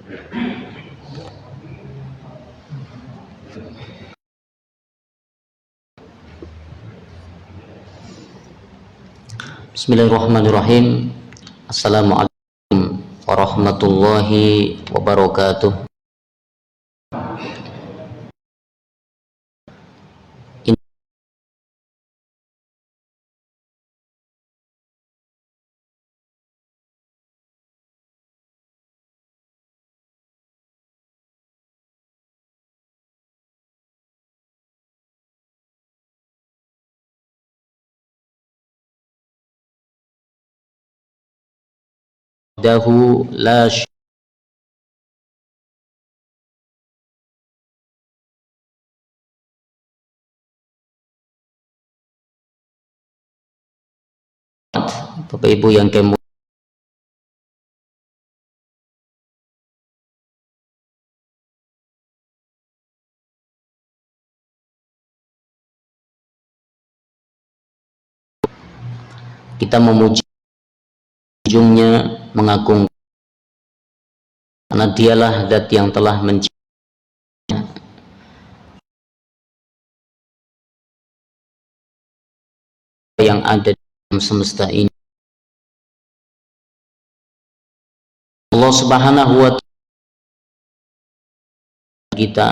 Bismillahirrahmanirrahim. Assalamualaikum warahmatullahi wabarakatuh. Dahu la Bapak Ibu yang kemu kita memuji ujungnya mengagungkan karena dialah zat yang telah mencipta yang ada dalam semesta ini. Allah Subhanahu wa Ta'ala kita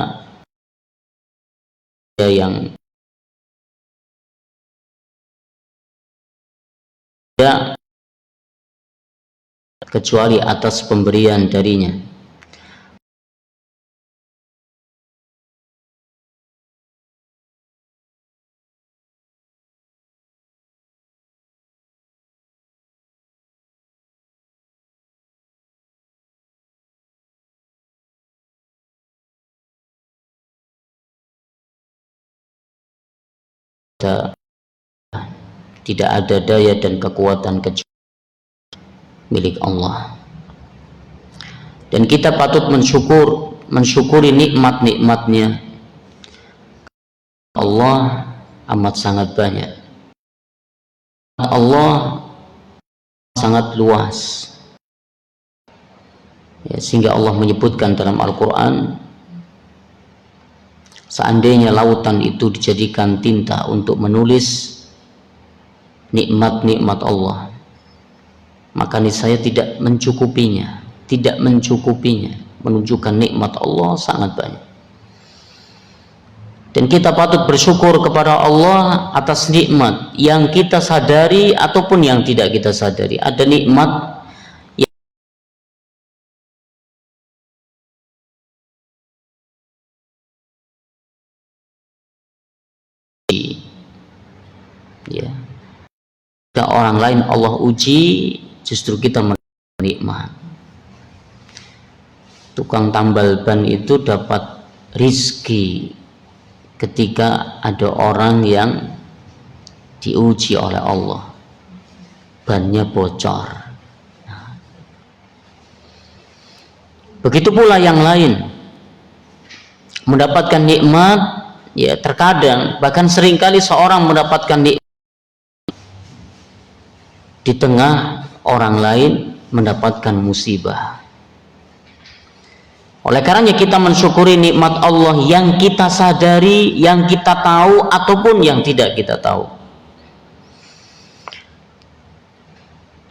yang tidak kecuali atas pemberian darinya. Tidak ada daya dan kekuatan kecuali milik Allah, dan kita patut mensyukuri nikmat-nikmatnya. Allah amat sangat banyak, Allah sangat luas ya, sehingga Allah menyebutkan dalam Al-Quran, seandainya lautan itu dijadikan tinta untuk menulis nikmat-nikmat Allah, maka niscaya tidak mencukupinya, menunjukkan nikmat Allah sangat banyak. Dan kita patut bersyukur kepada Allah atas nikmat yang kita sadari ataupun yang tidak kita sadari. Ada nikmat yang ya, orang lain Allah uji, justru kita menikmat. Tukang tambal ban itu dapat rizki ketika ada orang yang diuji oleh Allah, bannya bocor. Nah, begitu pula yang lain mendapatkan nikmat ya, terkadang bahkan seringkali seorang mendapatkan nikmat di tengah orang lain mendapatkan musibah. Oleh karenanya kita mensyukuri nikmat Allah yang kita sadari, yang kita tahu ataupun yang tidak kita tahu.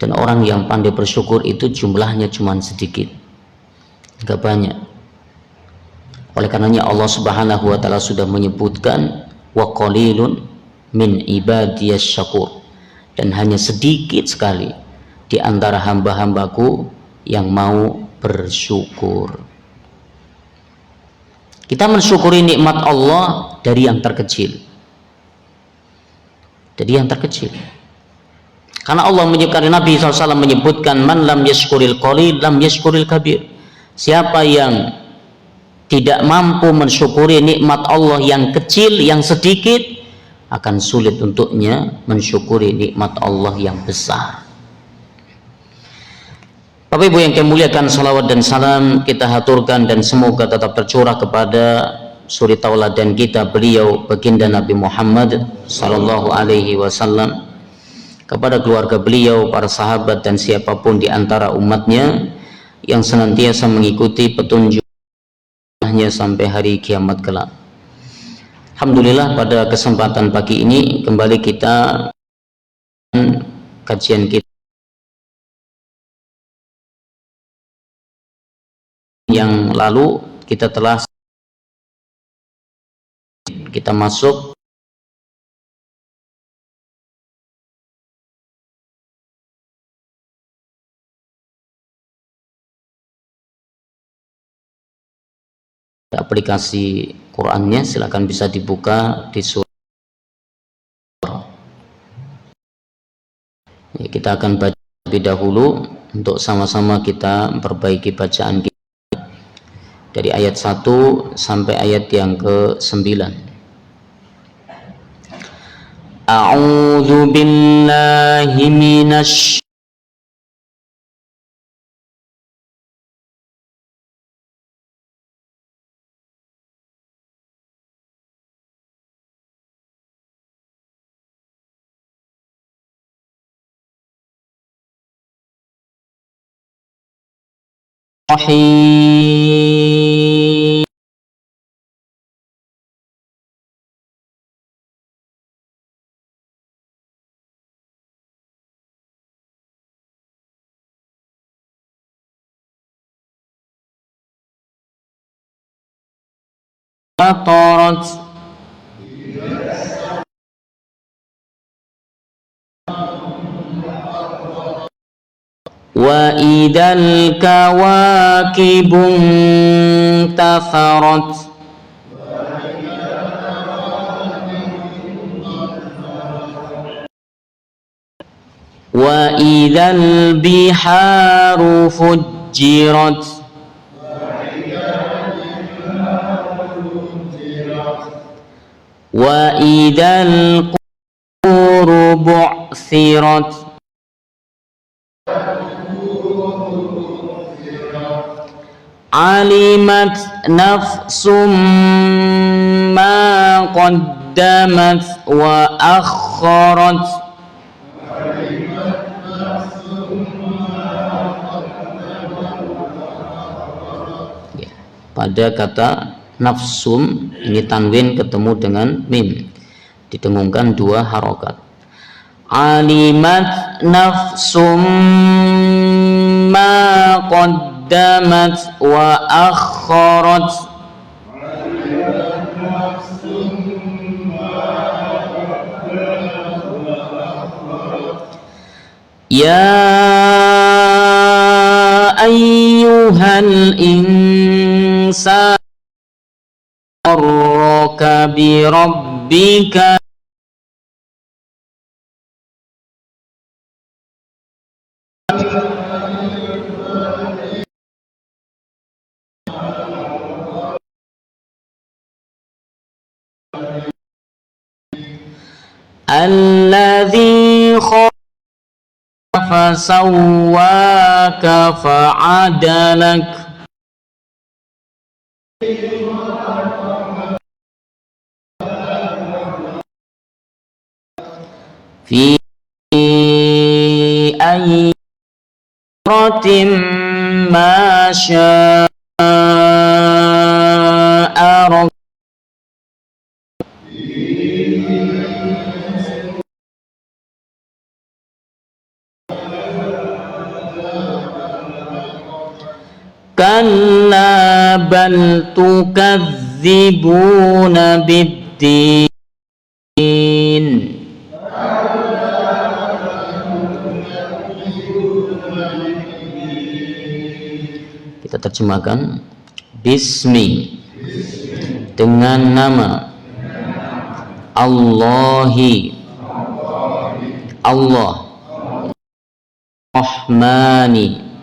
Dan orang yang pandai bersyukur itu jumlahnya cuma sedikit, gak banyak. Oleh karenanya Allah Subhanahu wa Ta'ala sudah menyebutkan wa qalilun min ibadiyas syakur, dan hanya sedikit sekali di antara hamba-hambaku yang mau bersyukur. Kita mensyukuri nikmat Allah dari yang terkecil, karena Allah menyebutkan, Nabi SAW menyebutkan, man lam yashkuril qalil lam yashkuril kabir. Siapa yang tidak mampu mensyukuri nikmat Allah yang kecil, yang sedikit, akan sulit untuknya mensyukuri nikmat Allah yang besar. Bapak Ibu yang kami muliakan, salawat dan salam kita haturkan dan semoga tetap tercurah kepada suri tauladan kita, beliau baginda Nabi Muhammad sallallahu alaihi wasallam, kepada keluarga beliau, para sahabat dan siapapun di antara umatnya, yang senantiasa mengikuti petunjuknya sampai hari kiamat kelak. Alhamdulillah, pada kesempatan pagi ini kembali kita kajian kita yang lalu. Kita telah masuk aplikasi Qurannya, silakan bisa dibuka di surah. Ya, kita akan baca lebih dahulu untuk sama-sama kita memperbaiki bacaan kita dari ayat 1 sampai ayat yang ke-9. A'udzu billahi minasy rahim. Fatarat wa idal kawakibun tatharat wa idal biharu fujjirat wa idal quburu bu'thirat alimat nafsum ma qaddamat wa akharat. Pada kata nafsum ini tanwin ketemu dengan mim, didengungkan 2 harokat. Alimat nafsum ma qaddamat wa akharat. Ya ayyuhal insan gharraka bi rabbika alladzi fasawwaka fa'adalak fi ayyi ratim ma syaa. Kalla bal tukadzibuna biddin. Kita terjemahkan bismi, dengan nama Allahi, Allah, Rahmani,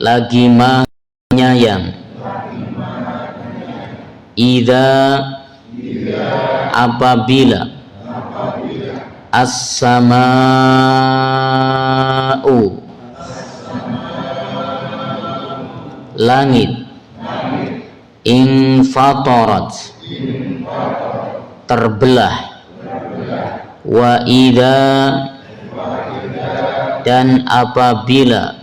lagi maha penyayang. Idza apabila as-sama'u langit infatarat terbelah. Wa idza, dan apabila,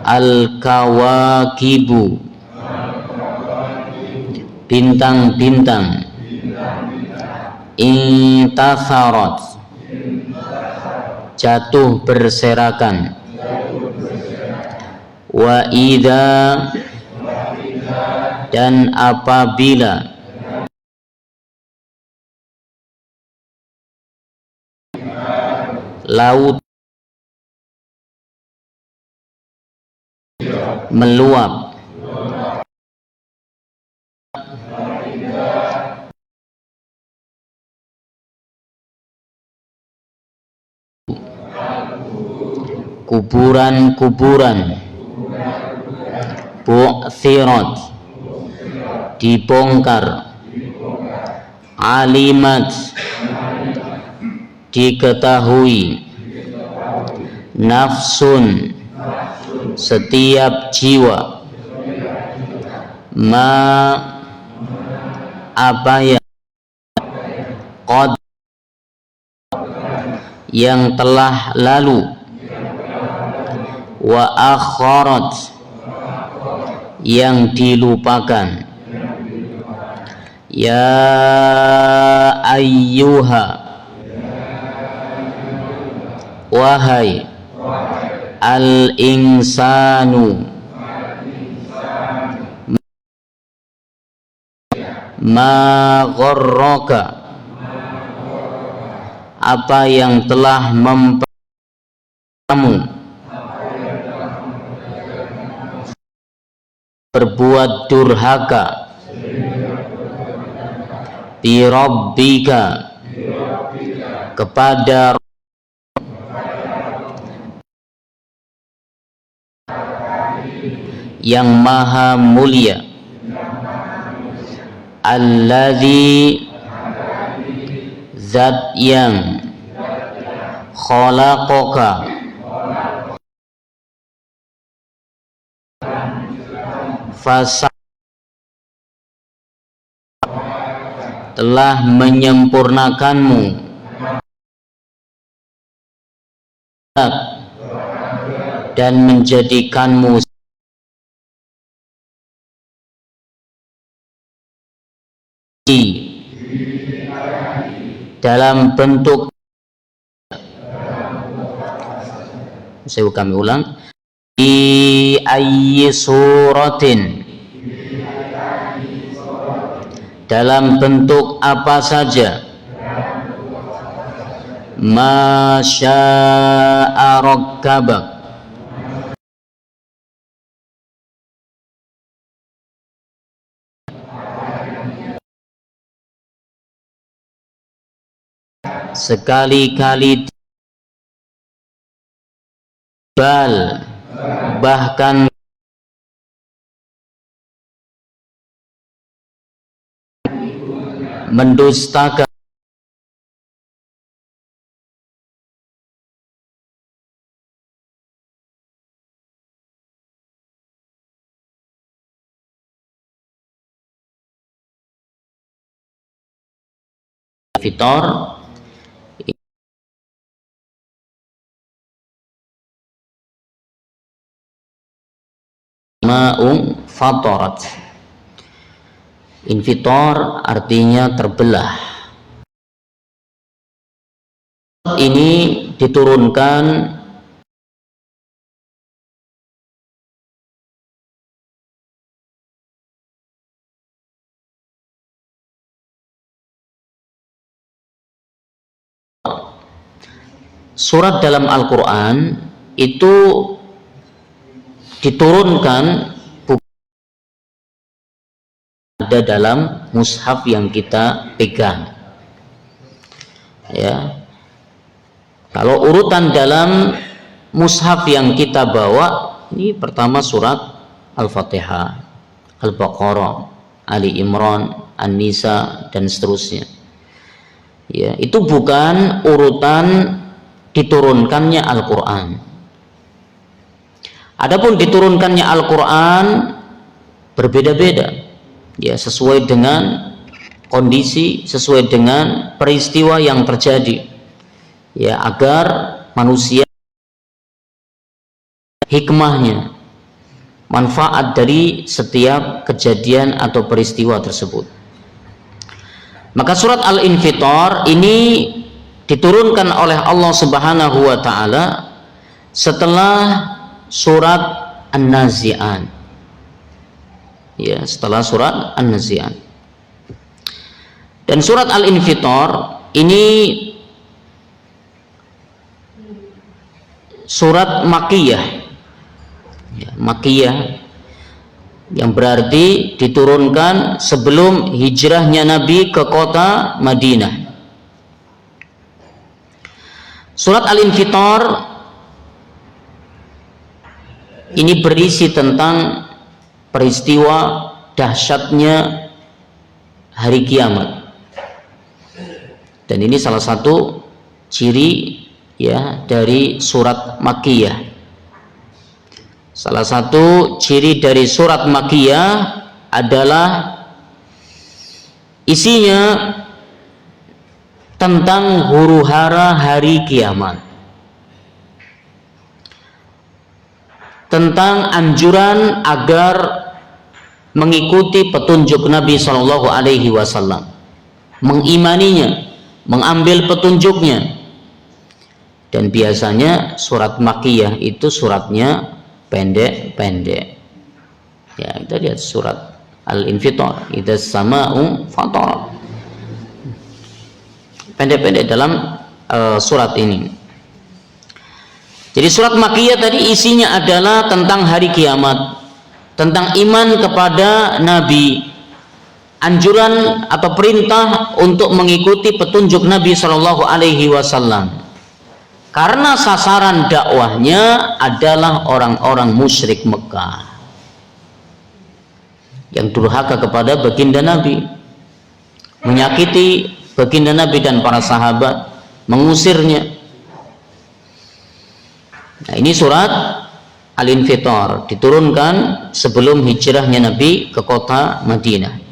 al-kawakibu, bintang-bintang, intatharat, jatuh berserakan. Wa idza, dan apabila, laut meluap. Kuburan-kuburan, bu'thirat, dibongkar. Alimat, diketahui. Nafsun, setiap jiwa. Ma, apa yang, qad, yang telah lalu. Wa akharat, yang dilupakan. Ya ayyuha, wahai al-insanu, ma gharraka, apa yang telah kamu berbuat durhaka. Bi rabbika, kepada yang maha mulia. Alladzi, zat yang, khalaqaka, fasa, telah menyempurnakanmu. Dan menjadikanmu dalam bentuk, kami ulang, di ayyi suratin, dalam bentuk apa saja. Masya'a rakkabak, sekali-kali, bal, bahkan mendustakan. Fitor ma'ung fatorat. Infitor artinya terbelah. Ini diturunkan surat dalam Al-Quran itu diturunkan ada dalam mushaf yang kita pegang, ya. Kalau urutan dalam mushaf yang kita bawa, ini pertama surat Al-Fatihah, Al-Baqarah, Ali Imran, An-Nisa, dan seterusnya, ya. Itu bukan urutan diturunkannya Al-Quran. Adapun diturunkannya Al-Quran berbeda-beda, ya, sesuai dengan kondisi, sesuai dengan peristiwa yang terjadi, ya, agar manusia hikmahnya, manfaat dari setiap kejadian atau peristiwa tersebut. Maka surat Al-Infitar ini diturunkan oleh Allah Subhanahu wa taala setelah surat An-Nazi'at. Ya, setelah surat An-Nazi'at. Dan surat Al-Infitar ini surat Makkiyah, ya, Makkiyah, yang berarti diturunkan sebelum hijrahnya Nabi ke kota Madinah. Surat Al-Infitar ini berisi tentang peristiwa dahsyatnya hari kiamat. Dan ini salah satu ciri, ya, dari surat Makkiyah. Salah satu ciri dari surat Makkiyah adalah isinya tentang huru-hara hari kiamat, tentang anjuran agar mengikuti petunjuk Nabi Shallallahu Alaihi Wasallam, mengimaninya, mengambil petunjuknya. Dan biasanya surat Makkiyah itu suratnya pendek-pendek. Ya, kita lihat surat Al-Infitar, idzas sama'u fatarat. Pendek-pendek dalam surat ini. Jadi surat Makkiyah tadi isinya adalah tentang hari kiamat, tentang iman kepada Nabi, anjuran atau perintah untuk mengikuti petunjuk Nabi Shallallahu Alaihi Wasallam. Karena sasaran dakwahnya adalah orang-orang musyrik Mekah yang durhaka kepada baginda Nabi, menyakiti baginda Nabi dan para sahabat, mengusirnya. Nah, ini surat Al-Infitar diturunkan sebelum hijrahnya Nabi ke kota Madinah.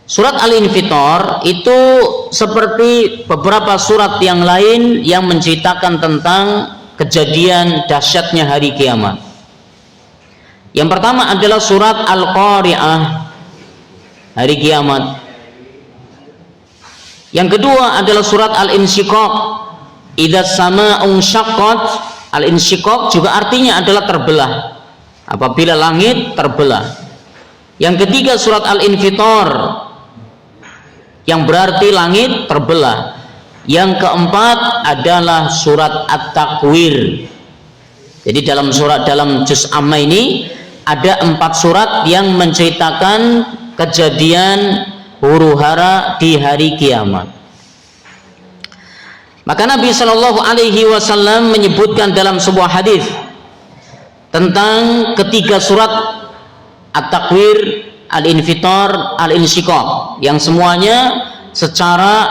Surat Al-Infitar itu seperti beberapa surat yang lain yang menceritakan tentang kejadian dahsyatnya hari kiamat. Yang pertama adalah surat Al-Qari'ah, hari kiamat. Yang kedua adalah surat Al-Insyiqaq, idzas sama'u syaqqat. Al-Insyiqaq juga artinya adalah terbelah, apabila langit terbelah. Yang ketiga surat Al-Infitar, yang berarti langit terbelah. Yang keempat adalah surat At-Takwir. Jadi dalam juz amma ini ada 4 surat yang menceritakan kejadian huru-hara di hari kiamat. Maka Nabi Shallallahu Alaihi Wasallam menyebutkan dalam sebuah hadis tentang ketiga surat At-Takwir, Al-Infitar, Al-Insyiqaq, yang semuanya secara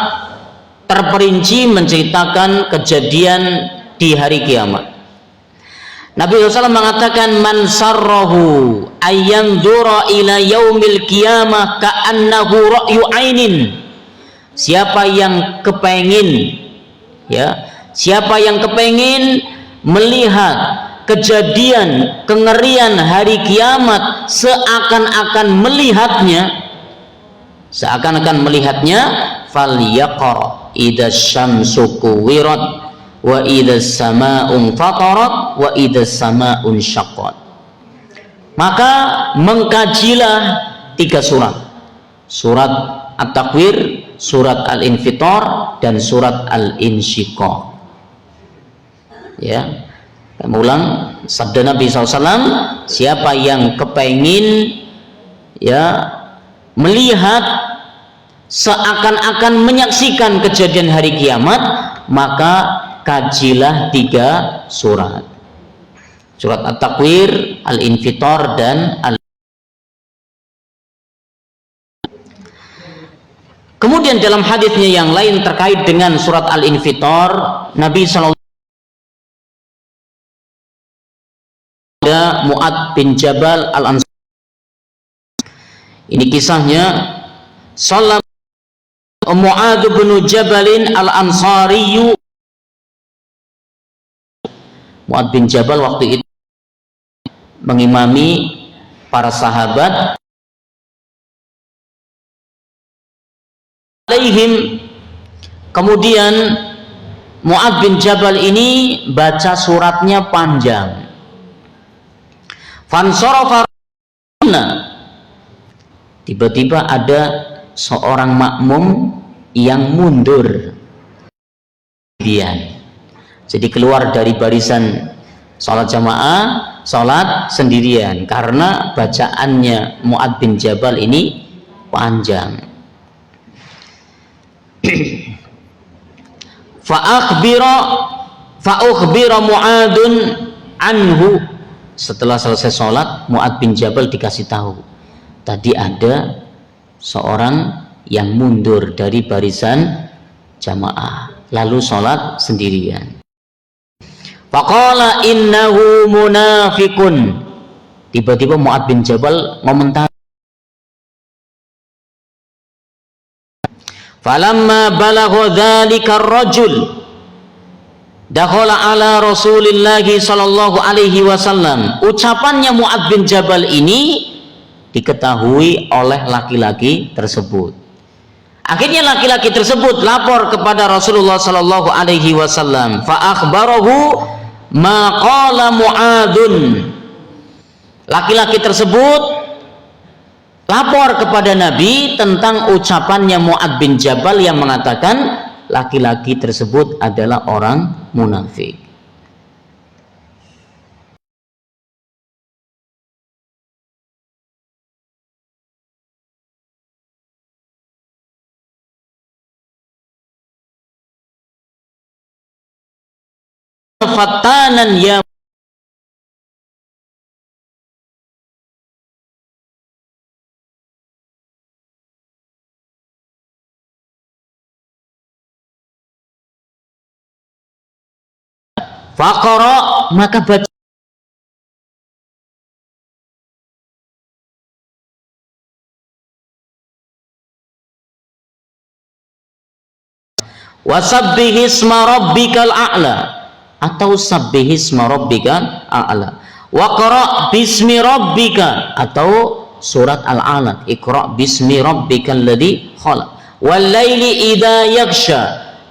terperinci menceritakan kejadian di hari kiamat. Nabi SAW mengatakan, man sarrahu ayyanzura ila yaumil qiyamah ka'annahu ra'yu ainin. Siapa yang kepengin, ya, siapa yang kepengin melihat kejadian kengerian hari kiamat seakan-akan melihatnya, falyaqra idzas syamsu kuwirat wa idzas sama'un fatarat wa idzas sama'un syaqqat. Maka mengkajilah 3 surat, surat At-Takwir, surat Al-Infitar, dan surat Al-Insyiqaq. Ya, ulang sabda Nabi SAW, siapa yang kepengin, ya, melihat seakan-akan menyaksikan kejadian hari kiamat, maka kajilah 3 surat, surat At-Takwir, Al-Infitar, dan Kemudian dalam hadisnya yang lain terkait dengan surat Al-Infitar, Nabi SAW, ada Mu'ad bin Jabal Al-Ansari. Ini kisahnya Shalla Mu'adz bin Jabal al-Ansari. Mu'adz bin Jabal waktu itu mengimami para sahabat alaihim. Kemudian Mu'adz bin Jabal ini baca suratnya panjang. Fansarafa, tiba-tiba ada seorang makmum yang mundur. Jadi keluar dari barisan sholat jamaah, sholat sendirian karena bacaannya Mu'adz bin Jabal ini panjang. Fa'ukhbira Mu'adzun anhu. Setelah selesai sholat, Mu'adz bin Jabal dikasih tahu, tadi ada seorang yang mundur dari barisan jamaah lalu sholat sendirian. Faqala innahu munafiqun. Tiba-tiba Mu'adz bin Jabal komentar. Falamma balagha dzalika ar-rajul dakhala ala Rasulillah sallallahu alaihi wasallam. Ucapannya Mu'adz bin Jabal ini diketahui oleh laki-laki tersebut. Akhirnya laki-laki tersebut lapor kepada Rasulullah sallallahu alaihi wasallam. Fa akhbarahu ma qala Mu'adzun. Laki-laki tersebut lapor kepada Nabi tentang ucapannya Mu'adz bin Jabal yang mengatakan laki-laki tersebut adalah orang munafik. Fatanan ya faqara, maka baca wasabbih isma rabbikal a'la atau sabbih isma rabbikal a'la waqra bismi rabbika atau surat al-alaq iqra bismi rabbikal ladzi khalaq wal laili idza yaghsha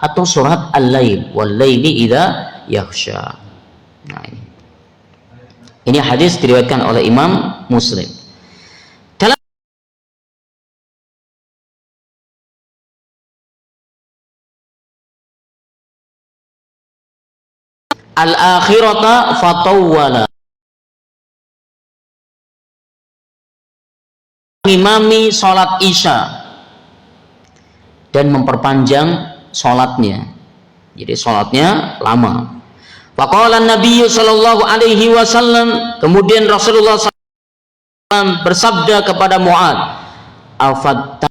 atau surat al-lail wal laili idza yakhsha. Nah, ini hadis diriwayatkan oleh Imam Muslim. Dalam al-akhirata fatawwala, mengimami sholat isya dan memperpanjang sholatnya. Jadi sholatnya lama. Faqala Nabi sallallahu alaihi wasallam, kemudian Rasulullah SAW bersabda kepada Mu'adz, afatta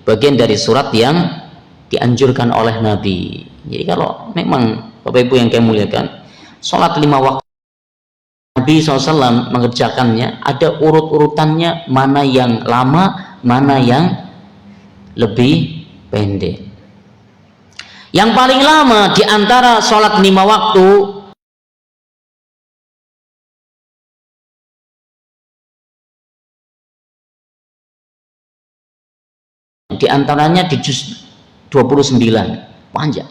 bagian dari surat yang dianjurkan oleh Nabi. Jadi kalau memang Bapak Ibu yang kami muliakan, sholat 5 waktu Nabi SAW mengerjakannya ada urut-urutannya, mana yang lama, mana yang lebih pendek. Yang paling lama di antara sholat 5 waktu di antaranya di juz 29, panjang.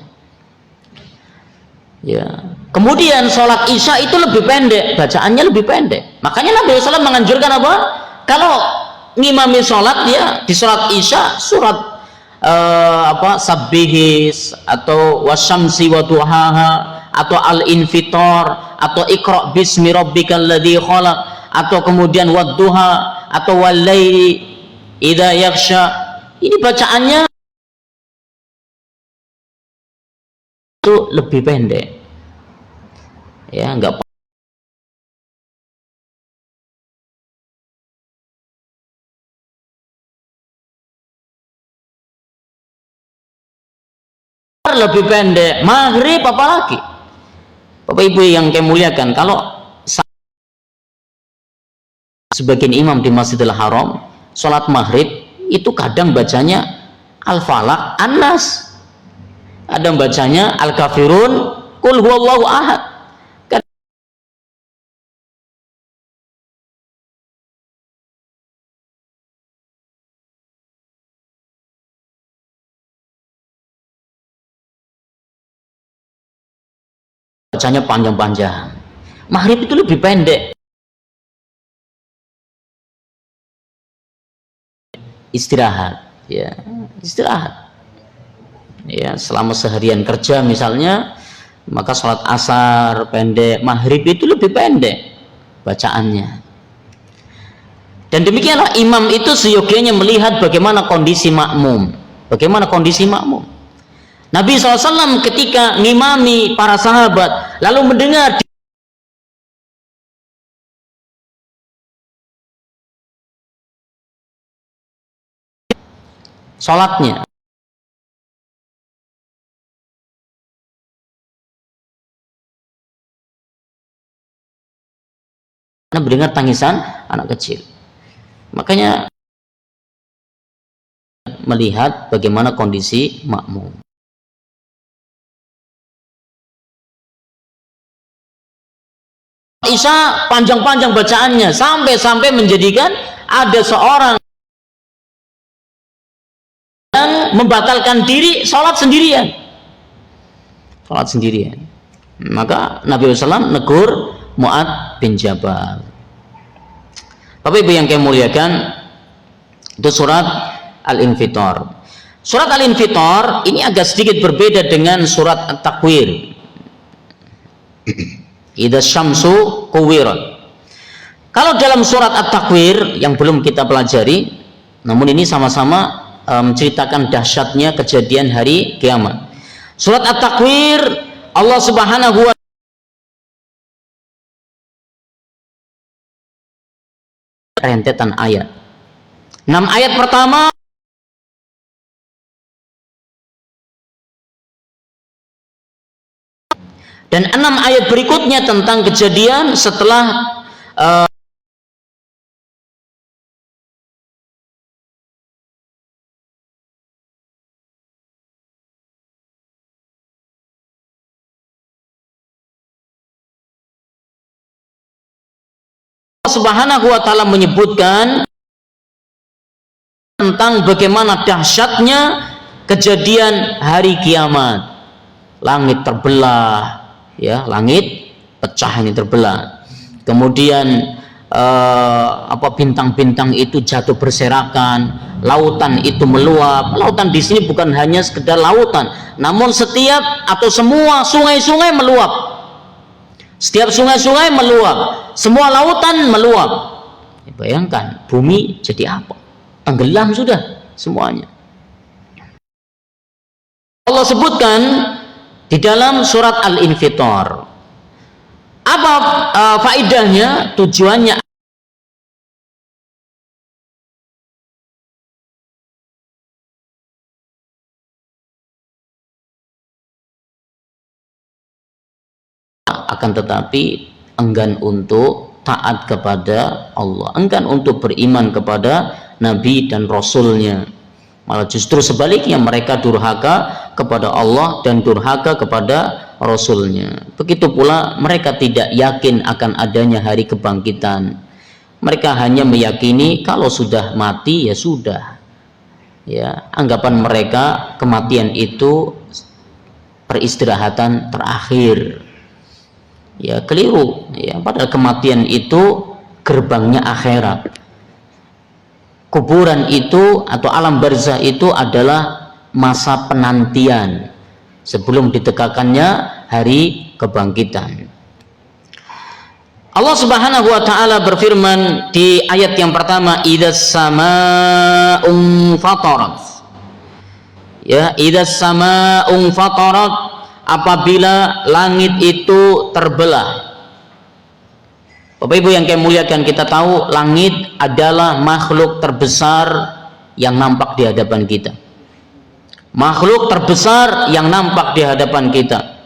Ya. Kemudian sholat isya itu lebih pendek, bacaannya lebih pendek. Makanya Nabi SAW menganjurkan apa? Kalau ngimami sholat ya di sholat isya surat sabbihis atau wasyamsi wa duhaha atau al-infitor atau iqra bismi rabbikal ladzi khalaq atau kemudian wadduha atau walaili idza yaghsha. Ini bacaannya itu lebih pendek. Ya, enggak lebih pendek. Maghrib apalagi. Bapak Ibu yang kami muliakan, kalau sebagian imam di Masjidil Haram sholat maghrib itu kadang bacanya Al-Falaq, An-Nas, kadang bacanya Al-Kafirun, Qul huwallahu ahad. Bacanya panjang-panjang. Maghrib itu lebih pendek. Istirahat, ya, istirahat. Ya, selama seharian kerja misalnya, maka sholat asar pendek, maghrib itu lebih pendek bacaannya. Dan demikianlah imam itu seyogianya melihat bagaimana kondisi makmum. Bagaimana kondisi makmum. Nabi SAW ketika ngimami para sahabat lalu mendengar sholatnya, mendengar tangisan anak kecil, makanya melihat bagaimana kondisi makmum. Isya panjang-panjang bacaannya sampai menjadikan ada seorang yang membatalkan diri sholat sendirian. Maka Nabi SAW negur Mu'adz bin Jabal. Bapak Ibu yang kami muliakan, itu surat Al-Infitar. Surat Al-Infitar ini agak sedikit berbeda dengan surat At-Takwir. Idza syamsu kuwirat. Kalau dalam surat At-Takwir yang belum kita pelajari, namun ini sama-sama menceritakan dahsyatnya kejadian hari kiamat. Surat At-Takwir, Allah Subhanahu wa Ta'ala rentetan ayat. 6 ayat pertama dan 6 ayat berikutnya tentang kejadian setelah Subhanahu wa Ta'ala menyebutkan tentang bagaimana dahsyatnya kejadian hari kiamat. Langit terbelah, ya, langit pecah, ini terbelah. Kemudian bintang-bintang itu jatuh berserakan, lautan itu meluap. Lautan di sini bukan hanya sekedar lautan, namun setiap atau semua sungai-sungai meluap. Setiap sungai-sungai meluap, semua lautan meluap. Bayangkan bumi jadi apa? Tenggelam sudah semuanya. Allah sebutkan di dalam surat Al-Infitar. Apa faedahnya, tujuannya? Akan tetapi enggan untuk taat kepada Allah, enggan untuk beriman kepada Nabi dan Rasulnya. Malah justru sebaliknya, mereka durhaka kepada Allah dan durhaka kepada Rasulnya. Begitu pula mereka tidak yakin akan adanya hari kebangkitan. Mereka hanya meyakini kalau sudah mati ya sudah. Ya, anggapan mereka kematian itu peristirahatan terakhir. Ya, keliru. Ya, padahal kematian itu gerbangnya akhirat. Kuburan itu atau alam barzah itu adalah masa penantian sebelum ditegakkannya hari kebangkitan. Allah Subhanahu wa taala berfirman di ayat yang pertama, idzas samaa'un fatarat. Ya, idzas samaa'un fatarat, apabila langit itu terbelah. Bapak Ibu yang kami muliakan, kita tahu langit adalah makhluk terbesar yang nampak di hadapan kita. Makhluk terbesar yang nampak di hadapan kita.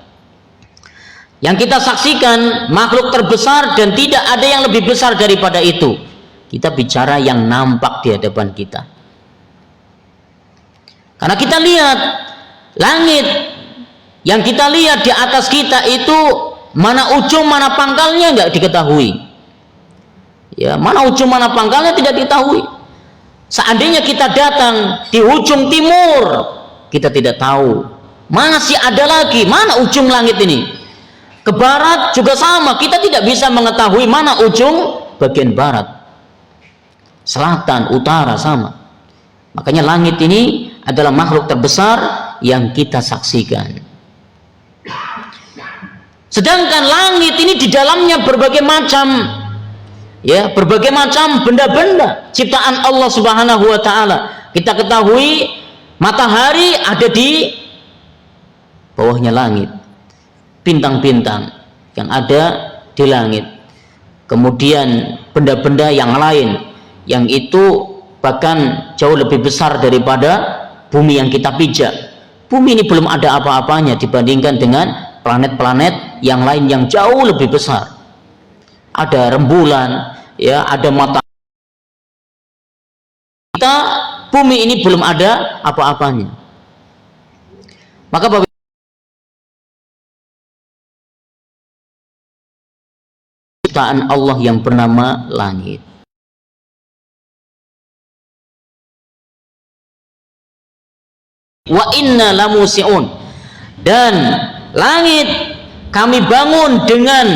Yang kita saksikan makhluk terbesar dan tidak ada yang lebih besar daripada itu. Kita bicara yang nampak di hadapan kita. Karena kita lihat langit, yang kita lihat di atas kita itu mana ujung mana pangkalnya nggak diketahui. Ya, mana ujung mana pangkalnya tidak diketahui. Seandainya kita datang di ujung timur, kita tidak tahu masih ada lagi mana ujung langit ini. Ke barat juga sama, kita tidak bisa mengetahui mana ujung bagian barat, selatan, utara sama. Makanya langit ini adalah makhluk terbesar yang kita saksikan. Sedangkan langit ini di dalamnya berbagai macam, ya, berbagai macam benda-benda ciptaan Allah Subhanahu wa taala. Kita ketahui matahari ada di bawahnya langit, bintang-bintang yang ada di langit, kemudian benda-benda yang lain yang itu bahkan jauh lebih besar daripada bumi yang kita pijak. Bumi ini belum ada apa-apanya dibandingkan dengan planet-planet yang lain yang jauh lebih besar. Ada rembulan, ya, ada matahari. Kita, bumi ini belum ada apa-apanya. Maka ciptaan Allah yang bernama langit. Wa inna lamusi'un, dan langit kami bangun dengan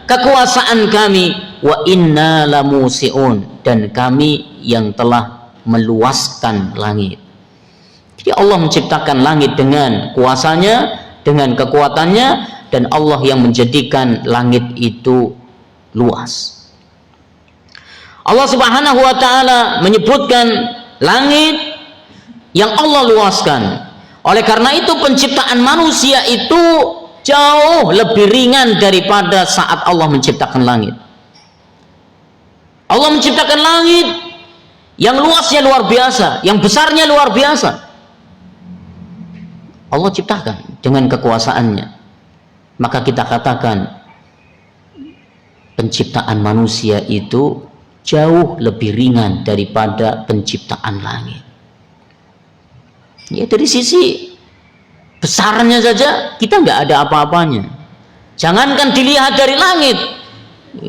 kekuasaan kami. Wa inna lamusi'un, dan kami yang telah meluaskan langit. Jadi Allah menciptakan langit dengan kuasanya, dengan kekuatannya, dan Allah yang menjadikan langit itu luas. Allah Subhanahu wa taala menyebutkan langit yang Allah luaskan. Oleh karena itu penciptaan manusia itu jauh lebih ringan daripada saat Allah menciptakan langit. Allah menciptakan langit yang luasnya luar biasa, yang besarnya luar biasa. Allah ciptakan dengan kekuasaannya. Maka kita katakan penciptaan manusia itu jauh lebih ringan daripada penciptaan langit. Ya, dari sisi besarnya saja kita nggak ada apa-apanya. Jangankan dilihat dari langit,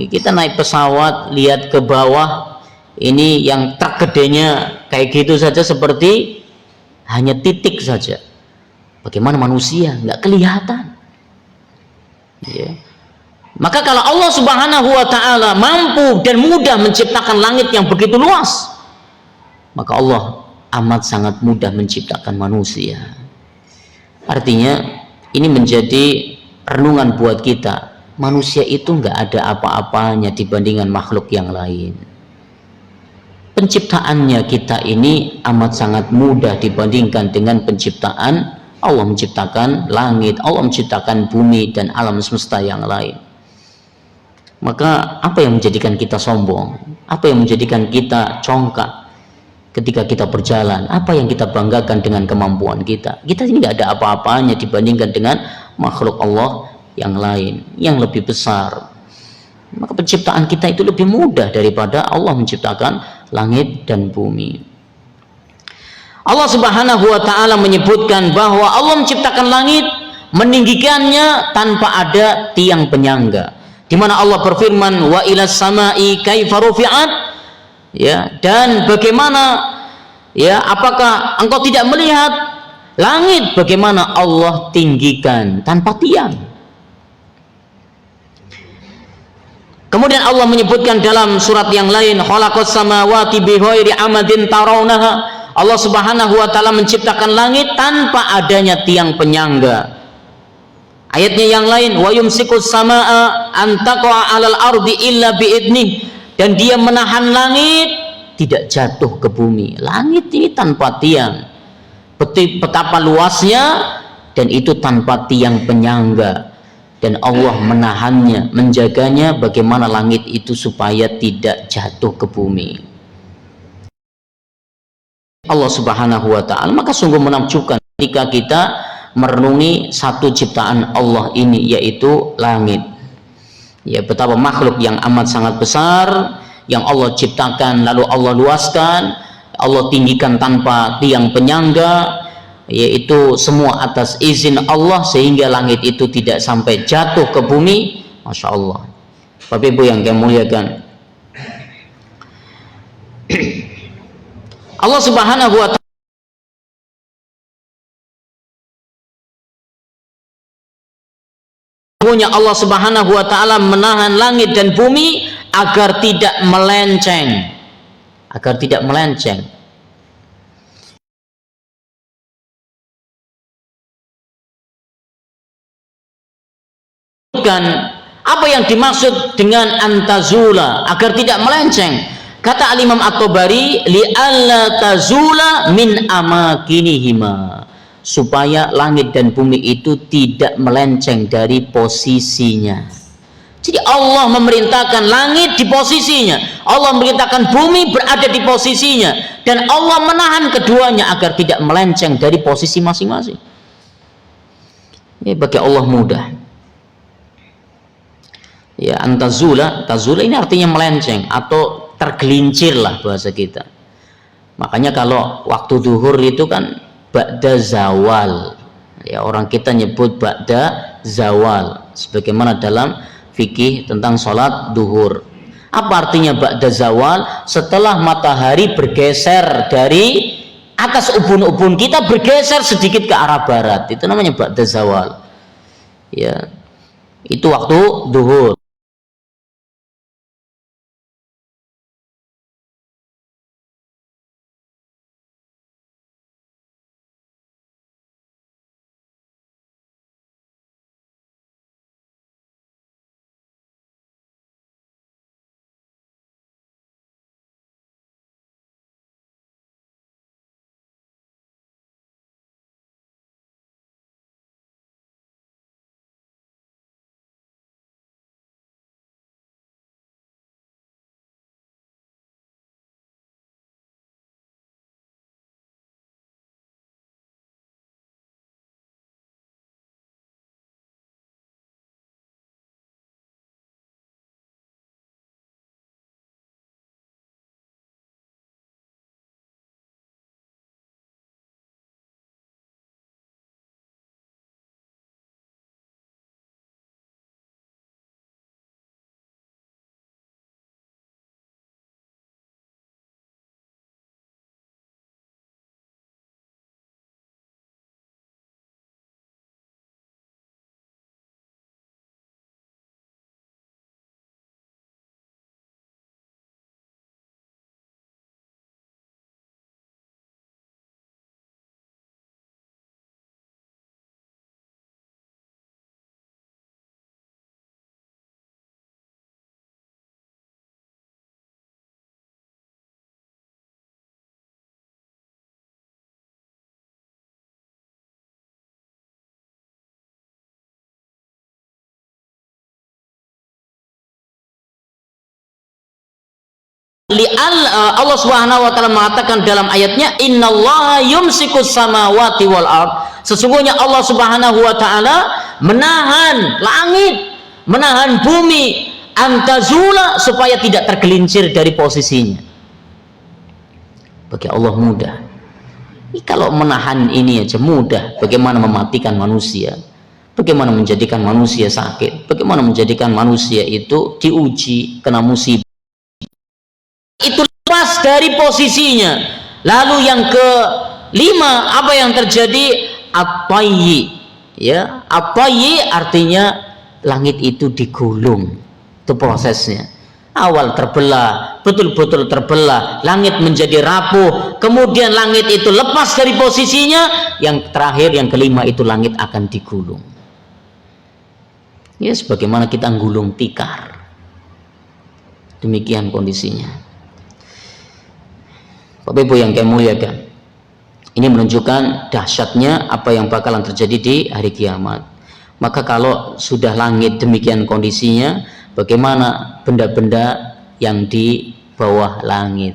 kita naik pesawat lihat ke bawah, ini yang tergedenya kayak gitu saja, seperti hanya titik saja. Bagaimana manusia nggak kelihatan? Ya. Maka kalau Allah Subhanahu wa taala mampu dan mudah menciptakan langit yang begitu luas, maka Allah amat sangat mudah menciptakan manusia. Artinya ini menjadi renungan buat kita. Manusia itu nggak ada apa-apanya dibandingkan makhluk yang lain. Penciptaannya kita ini amat sangat mudah dibandingkan dengan penciptaan Allah. Menciptakan langit, Allah menciptakan bumi dan alam semesta yang lain. Maka apa yang menjadikan kita sombong? Apa yang menjadikan kita congkak ketika kita berjalan? Apa yang kita banggakan dengan kemampuan kita? Kita ini tidak ada apa-apanya dibandingkan dengan makhluk Allah yang lain, yang lebih besar. Maka penciptaan kita itu lebih mudah daripada Allah menciptakan langit dan bumi. Allah Subhanahu wa taala menyebutkan bahwa Allah menciptakan langit, meninggikannya tanpa ada tiang penyangga. Di mana Allah berfirman, wa ilas samai kaifa rufi'at, ya, dan bagaimana, ya, apakah engkau tidak melihat langit bagaimana Allah tinggikan tanpa tiang. Kemudian Allah menyebutkan dalam surat yang lain, khalaqas samawati bighairi amadin tarawnaha. Allah Subhanahu wa taala menciptakan langit tanpa adanya tiang penyangga. Ayatnya yang lain, wa yumsikus samaa an taqa'a 'alal ardi illa biidnih, dan dia menahan langit tidak jatuh ke bumi. Langit ini tanpa tiang, betapa luasnya, dan itu tanpa tiang penyangga, dan Allah menahannya, menjaganya bagaimana langit itu supaya tidak jatuh ke bumi. Allah Subhanahu wa ta'ala. Maka sungguh menakjubkan ketika kita merenungi satu ciptaan Allah ini, yaitu langit. Ya, betapa makhluk yang amat sangat besar yang Allah ciptakan, lalu Allah luaskan, Allah tinggikan tanpa tiang penyangga, yaitu semua atas izin Allah, sehingga langit itu tidak sampai jatuh ke bumi. Masya Allah. Bapak Ibu yang kami muliakan, Allah Subhanahu wa ta'ala punya, Allah Subhanahu wa ta'ala menahan langit dan bumi agar tidak melenceng, agar tidak melenceng. Apa yang dimaksud dengan antazula, agar tidak melenceng? Kata Al-Imam At-Tabari, li'alla tazula min amakinihima, supaya langit dan bumi itu tidak melenceng dari posisinya. Jadi Allah memerintahkan langit di posisinya, Allah memerintahkan bumi berada di posisinya, dan Allah menahan keduanya agar tidak melenceng dari posisi masing-masing. Ini bagi Allah mudah. Ya, antazula, tazula ini artinya melenceng atau tergelincir lah bahasa kita. Makanya kalau waktu duhur itu kan ba'da zawal, ya, orang kita nyebut ba'da zawal, sebagaimana dalam fikih tentang sholat duhur. Apa artinya ba'da zawal? Setelah matahari bergeser dari atas ubun-ubun kita, bergeser sedikit ke arah barat, itu namanya ba'da zawal. Ya, itu waktu duhur. Allah Subhanahu wa ta'ala mengatakan dalam ayatnya, innallaha yumsikus samawati wal ard, sesungguhnya Allah Subhanahu wa ta'ala menahan langit, menahan bumi, antazula, supaya tidak tergelincir dari posisinya. Bagi Allah mudah. Kalau menahan ini aja mudah, bagaimana mematikan manusia, bagaimana menjadikan manusia sakit, bagaimana menjadikan manusia itu diuji, kena musibah, itu lepas dari posisinya. Lalu yang kelima, apa yang terjadi? At-tayyi, ya, at-tayyi artinya langit itu digulung. Itu prosesnya. Awal terbelah, betul-betul terbelah, langit menjadi rapuh, kemudian langit itu lepas dari posisinya, yang terakhir, yang kelima itu langit akan digulung. Ya, sebagaimana kita gulung tikar. Demikian kondisinya. Bapak Ibu yang kami muliakan, ini menunjukkan dahsyatnya apa yang bakalan terjadi di hari kiamat. Maka kalau sudah langit demikian kondisinya, bagaimana benda-benda yang di bawah langit?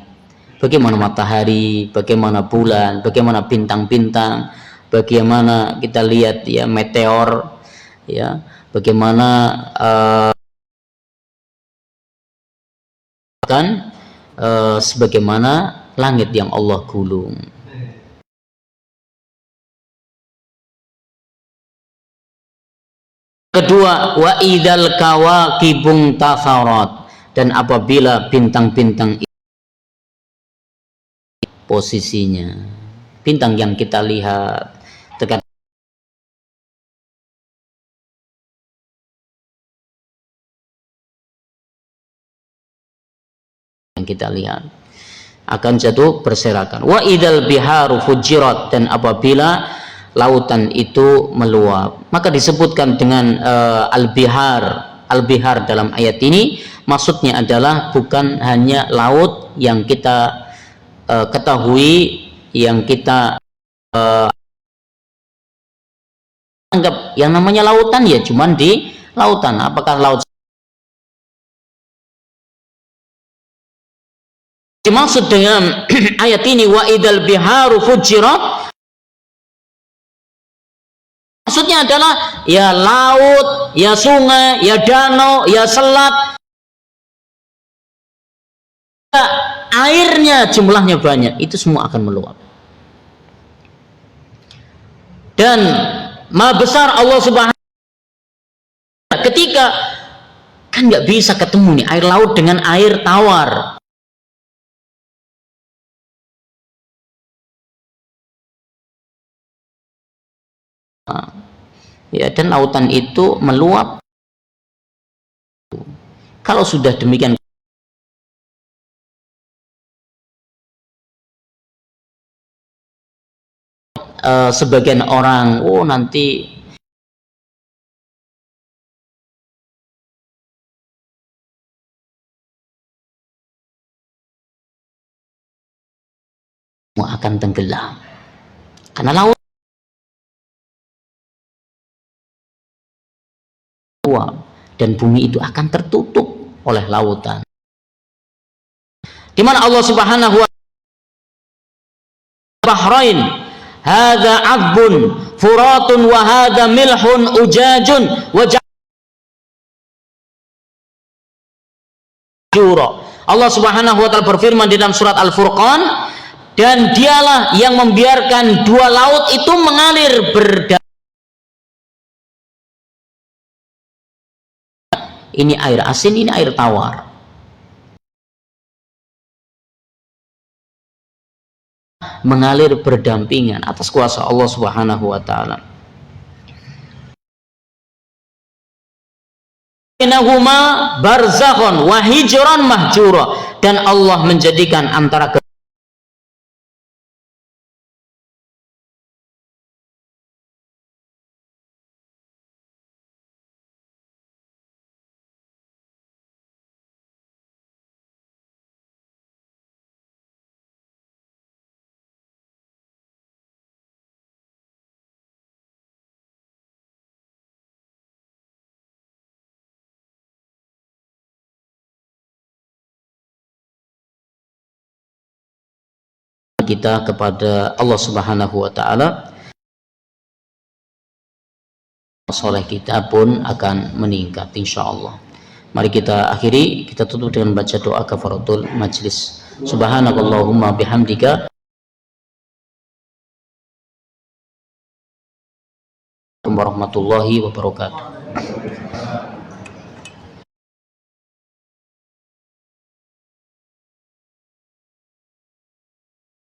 Bagaimana matahari, bagaimana bulan, bagaimana bintang-bintang, bagaimana kita lihat ya meteor, ya, bagaimana sebagaimana langit yang Allah gulung. Kedua, wa idzal kawakibung tafarat, dan apabila bintang-bintang posisinya, bintang yang kita lihat terkadang yang kita lihat akan jatuh berserakan. Wa idzal biharu fujirat, dan apabila lautan itu meluap, maka disebutkan dengan al-bihar dalam ayat ini, maksudnya adalah bukan hanya laut yang kita ketahui, yang kita anggap yang namanya lautan ya cuman di lautan. Apakah laut dimaksud dengan ayat ini wa idzal biharu fujirat? Maksudnya adalah ya laut, ya sungai, ya danau, ya selat, airnya jumlahnya banyak, itu semua akan meluap. Dan maha besar Allah Subhanahu wa Ta'ala, ketika kan nggak bisa ketemu nih air laut dengan air tawar. Ya, dan lautan itu meluap. Kalau sudah demikian, sebagian orang, oh nanti akan tenggelam karena laut dan bumi itu akan tertutup oleh lautan. Di mana Allah Subhanahu wa Ta'ala bahrain, hadza 'adbun furatun wa hadza milhun ujajun wa jura. Allah Subhanahu wa Ta'ala berfirman di dalam surat Al-Furqan, dan dialah yang membiarkan dua laut itu mengalir berdamai. Ini air asin, ini air tawar. Mengalir berdampingan atas kuasa Allah Subhanahu wa Ta'ala. Bainahuma barzakhun wa hijran mahjura, dan Allah menjadikan antara kita kepada Allah Subhanahu wa Ta'ala, soleh kita pun akan meningkat insyaallah. Mari kita akhiri, kita tutup dengan baca doa kafaratul majlis. Subhanakallahumma bihamdika warahmatullahi wabarakatuh.